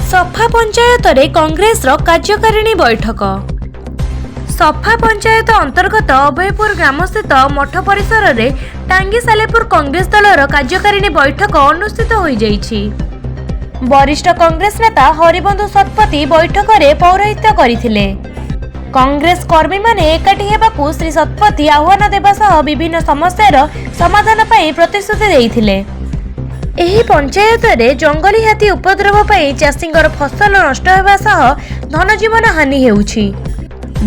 सफा पंचायत रे कांग्रेस रो कार्यकारिणी बैठक। सफा पंचायत अंतर्गत अभयपुर ग्राम स्थित मठ परिसर रे टांगी सालेपुर कांग्रेस दलर कार्यकारिणी बैठक अनुष्ठित हो जाइछि। वरिष्ठ कांग्रेस नेता हरिबंधु शतपथी बैठक रे पौरोहित्य करिथिले। कांग्रेस कर्मी माने एकाठी हेबाकू श्री शतपथी आह्वान देबा सह विभिन्न समस्यार समाधान पई प्रतिश्रुति देइथिले। एही पंचायत रे जंगली हाथी उपद्रव पई चाषींकर फसल नष्ट हेबा सह धनजीवन हानि हेउछि।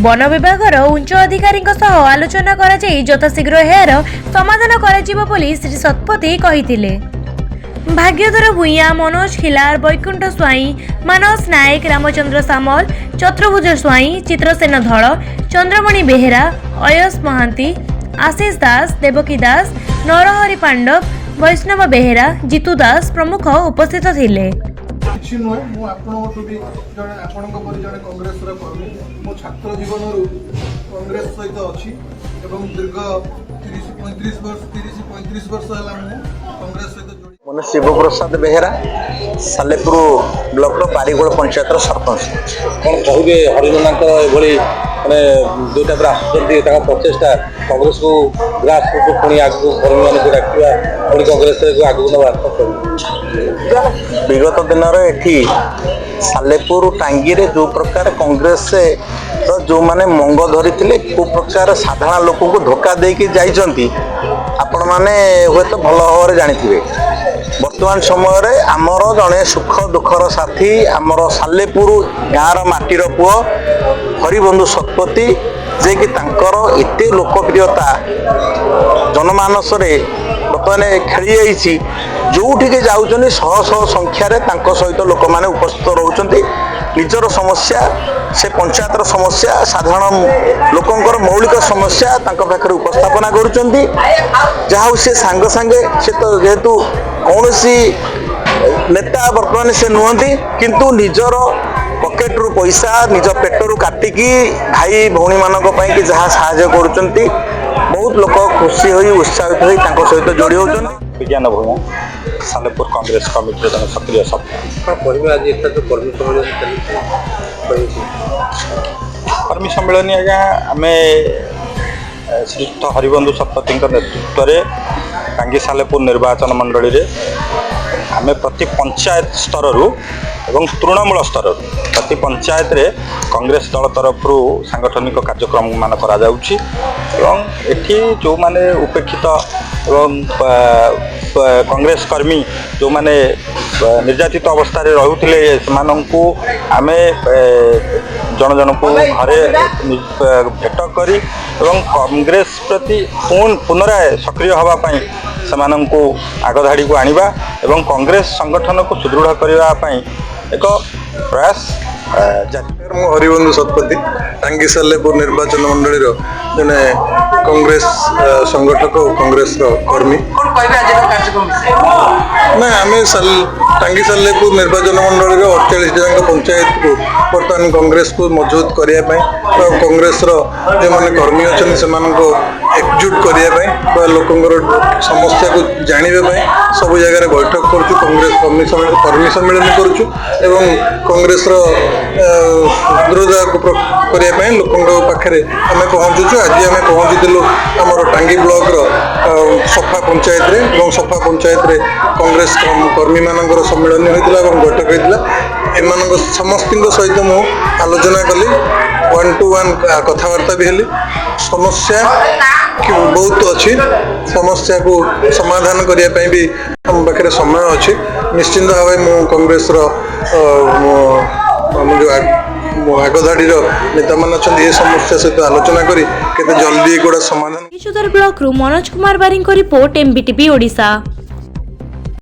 वन विभागर उच्च अधिकारी सह आलोचना करा जाई यथाशीघ्र एहार समाधान करा जिवो बोली श्री शतपथी कहिथिले। भाग्यधर भुइया, मनोज खिलार, वैकुंठ स्वाई, मानस नायक, रामचंद्र सामल, चतुर्भुज स्वाई, चित्रसेन धल, चंद्रमणि बेहेरा, अयस महांती, आशीष दास, देवकी दास, नरहरि पांडव, वैष्णव बेहेरा, जीतू दास प्रमुख उपस्थित थिले। किछि नुहे मु आपनोटु भी जने आपनक परि जने कांग्रेस रा कर्मी मो छात्र जीवन रु कांग्रेस सहित अछि एवं दीर्घ 30-35 वर्ष हला मु कांग्रेस सहित जोड़ी। मन शिव प्रसाद बेहेरा, सालेपुर ब्लॉक रो बारीगोड़ पंचायत रो सरपंच। कौन कहे हरिजन एभली माने दुईटा आसुँच प्रचेषा कांग्रेस को ग्रास रूट पुणी आगू कर्मी मान डाकिया पुणी कांग्रेस आगू नवा। विगत दिन एठी सालेपुर टांगी रे जो प्रकार कांग्रेस जो माने मंग धरी को प्रकार साधारण लोक को धोखा देकी जाइछंती आपण माने हुए तो भल भाव जानी। वर्तमान समय रे आमर जड़े सुख दुखर साथी आमर सालेपुर गाँव माटीर पुओ हरिबंधु शतपथी जे कि तांकर एते लोकप्रियता जनमानस रे बर्तमान खेली जाइछि। जोठिके जाउछनी शह शह संख्यार सहित लोक मैंने उपस्थित रोचंती। निजर समस्या से पंचायतर समस्या साधारण लोकंकर मौलिक समस्या पाखे उपस्थापना करुचंती। जहाँ से सांगे सांगे से तो जेहेतु कौन नेता बर्तमान से नुहति किंतु निजर पकेट रु पैसा निज पेट रु काटिकी भाई भौणी मानक पई कि जहाँ साहाय्य करुचंती बहुत लोक खुशी होई उत्साहित होई तांको सहित जोड़ी होचंती। विज्ञान भूमि सालेपुर कांग्रेस कमिटी जन सक्रिय सभ्य कर्मी सम्मेलन आज्ञा आम श्रीयुक्त हरिबंधु शतपथी नेतृत्व में टांगी सालेपुर निर्वाचन मंडली रे आम प्रति पंचायत स्तर रु एवं तृणमूल स्तर प्रति पंचायत रे कांग्रेस दल तरफ सांगठनिक कार्यक्रम मान करा जाउछि एवं एठी जो माने उपेक्षित एवं कांग्रेस कर्मी जो माने निर्यातित अवस्था रे रहुथिले सेमानंकु आमे जन जन को घरे भेट करी एवं कांग्रेस प्रति पुनराय सक्रिय हवा पाई सेमानंकु आगधाड़ी को आनिबा एवं कांग्रेस संगठन को सुदृढ़ करबा पाई एक प्रयास जारी। हरिबंधु शतपथी टांगी सालेपुर निर्वाचन मंडली जने कांग्रेस संगठक और कांग्रेस कर्मी ना आम टांगी सालेपुर निर्वाचन मंडली 48 जन पंचायत को बर्तमान कांग्रेस को मजबूत करने कांग्रेस जो मैंने कर्मी अच्छा से एकजुट करने लोकंर समस्या को जानवाई सब जगह बैठक करुँ कांग्रेस कर्मी सम्मेलन करुँ एवं कांग्रेस दृढ़ता को करने लोकों पाखे आम पहुँचुचु। आज आम पहुँची आमर टांगी ब्लॉक सफा पंचायत रे और सफा पंचायत रे कांग्रेस कर्मी मानकर सम्मेलन होता है बैठक होता एम समस्त सहित मु आलोचना कली 1-to-1 कथबार्ता भी हेली। समस्या बहुत अच्छी समस्या को समाधान करने भी हम पाखे समय अच्छी निश्चिंत भाव मु कांग्रेस जो आगधाड़ी नेता मान अच्छा ये समस्या सहित आलोचना करी केते जल्दी गोड़ा समाधान। ब्लॉक रु मनोज कुमार बारिंग रिपोर्ट MBTV ओडिशा।